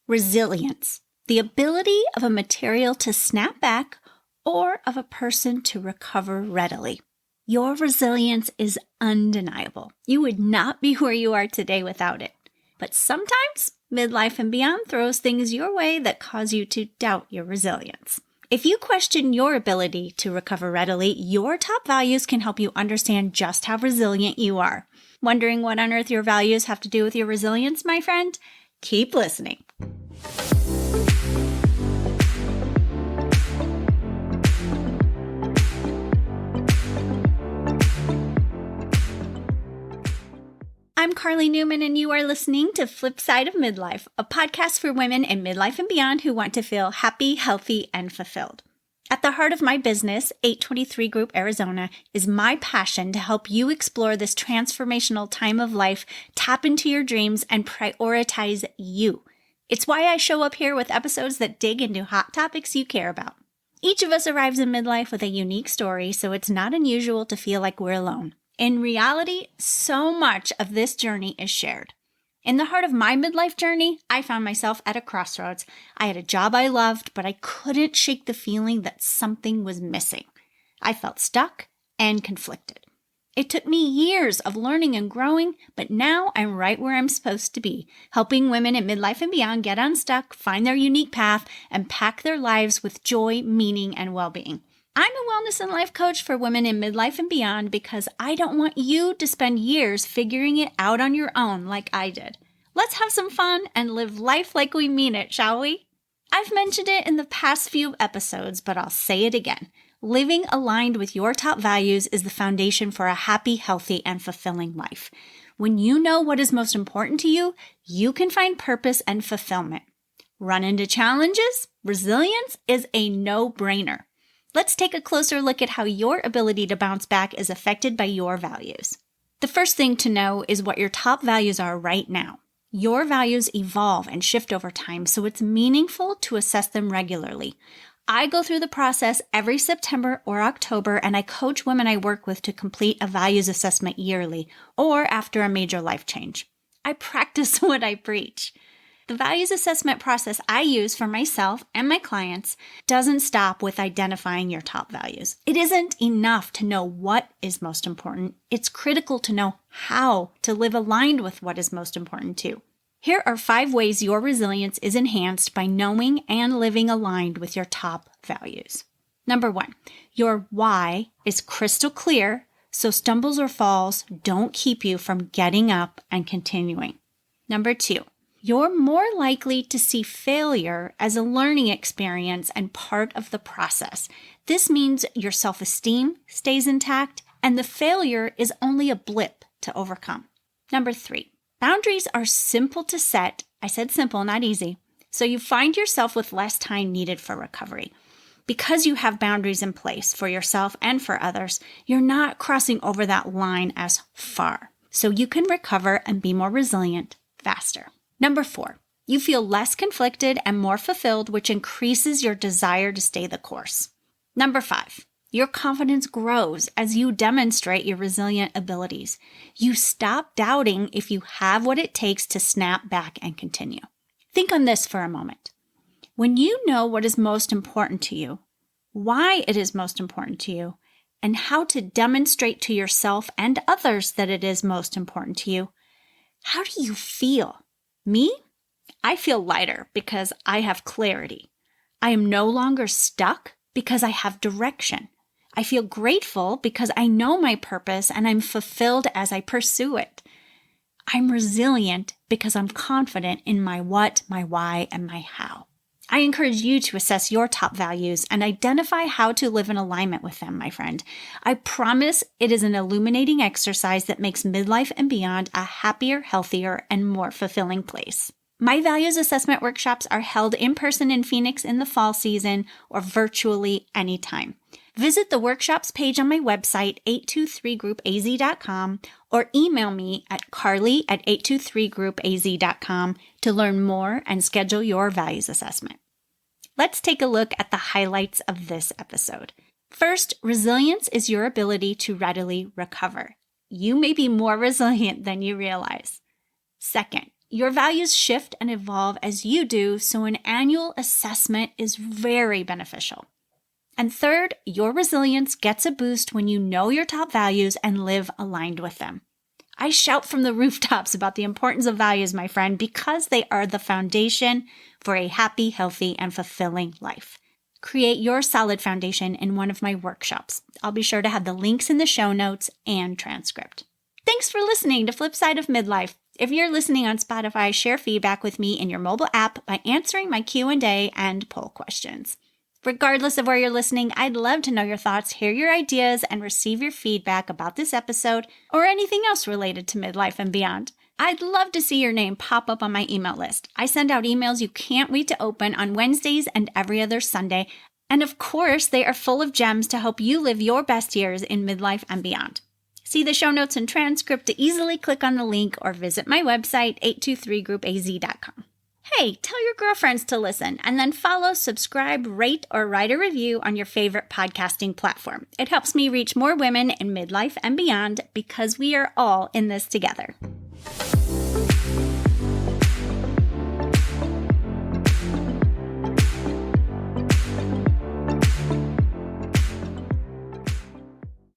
Resilience, the ability of a material to snap back or of a person to recover readily. Your resilience is undeniable. You would not be where you are today without it. But sometimes midlife and beyond throws things your way that cause you to doubt your resilience. If you question your ability to recover readily, your top values can help you understand just how resilient you are. Wondering what on earth your values have to do with your resilience, my friend? Keep listening. I'm Karli Newman, and you are listening to Flipside of Midlife, a podcast for women in midlife and beyond who want to feel happy, healthy, and fulfilled. At the heart of my business, 823 Group Arizona, is my passion to help you explore this transformational time of life, tap into your dreams, and prioritize you. It's why I show up here with episodes that dig into hot topics you care about. Each of us arrives in midlife with a unique story, so it's not unusual to feel like we're alone. In reality, so much of this journey is shared. In the heart of my midlife journey, I found myself at a crossroads. I had a job I loved, but I couldn't shake the feeling that something was missing. I felt stuck and conflicted. It took me years of learning and growing, but now I'm right where I'm supposed to be, helping women in midlife and beyond get unstuck, find their unique path, and pack their lives with joy, meaning, and well-being. I'm a wellness and life coach for women in midlife and beyond because I don't want you to spend years figuring it out on your own like I did. Let's have some fun and live life like we mean it, shall we? I've mentioned it in the past few episodes, but I'll say it again. Living aligned with your top values is the foundation for a happy, healthy, and fulfilling life. When you know what is most important to you, you can find purpose and fulfillment. Run into challenges? Resilience is a no-brainer. Let's take a closer look at how your ability to bounce back is affected by your values. The first thing to know is what your top values are right now. Your values evolve and shift over time, so it's meaningful to assess them regularly. I go through the process every September or October, and I coach women I work with to complete a values assessment yearly or after a major life change. I practice what I preach. The values assessment process I use for myself and my clients doesn't stop with identifying your top values. It isn't enough to know what is most important. It's critical to know how to live aligned with what is most important too. Here are 5 ways your resilience is enhanced by knowing and living aligned with your top values. Number 1, your why is crystal clear, so stumbles or falls don't keep you from getting up and continuing. Number 2, you're more likely to see failure as a learning experience and part of the process. This means your self-esteem stays intact and the failure is only a blip to overcome. Number 3, boundaries are simple to set. I said simple, not easy. So you find yourself with less time needed for recovery. Because you have boundaries in place for yourself and for others, you're not crossing over that line as far. So you can recover and be more resilient faster. Number 4, you feel less conflicted and more fulfilled, which increases your desire to stay the course. Number 5, your confidence grows as you demonstrate your resilient abilities. You stop doubting if you have what it takes to snap back and continue. Think on this for a moment. When you know what is most important to you, why it is most important to you, and how to demonstrate to yourself and others that it is most important to you, how do you feel? Me? I feel lighter because I have clarity. I am no longer stuck because I have direction. I feel grateful because I know my purpose and I'm fulfilled as I pursue it. I'm resilient because I'm confident in my what, my why, and my how. I encourage you to assess your top values and identify how to live in alignment with them, my friend. I promise it is an illuminating exercise that makes midlife and beyond a happier, healthier, and more fulfilling place. My values assessment workshops are held in person in Phoenix in the fall season or virtually anytime. Visit the workshops page on my website, 823groupaz.com, or email me at karli@823groupaz.com to learn more and schedule your values assessment. Let's take a look at the highlights of this episode. First, resilience is your ability to readily recover. You may be more resilient than you realize. Second, Your values shift and evolve as you do, so an annual assessment is very beneficial. And third, your resilience gets a boost when you know your top values and live aligned with them. I shout from the rooftops about the importance of values, my friend, because they are the foundation for a happy, healthy, and fulfilling life. Create your solid foundation in one of my workshops. I'll be sure to have the links in the show notes and transcript. Thanks for listening to Flipside of Midlife. If you're listening on Spotify, share feedback with me in your mobile app by answering my Q&A and poll questions. Regardless of where you're listening, I'd love to know your thoughts, hear your ideas, and receive your feedback about this episode or anything else related to midlife and beyond. I'd love to see your name pop up on my email list. I send out emails you can't wait to open on Wednesdays and every other Sunday. And of course, they are full of gems to help you live your best years in midlife and beyond. See the show notes and transcript to easily click on the link or visit my website, 823groupaz.com. Hey, tell your girlfriends to listen and then follow, subscribe, rate, or write a review on your favorite podcasting platform. It helps me reach more women in midlife and beyond because we are all in this together.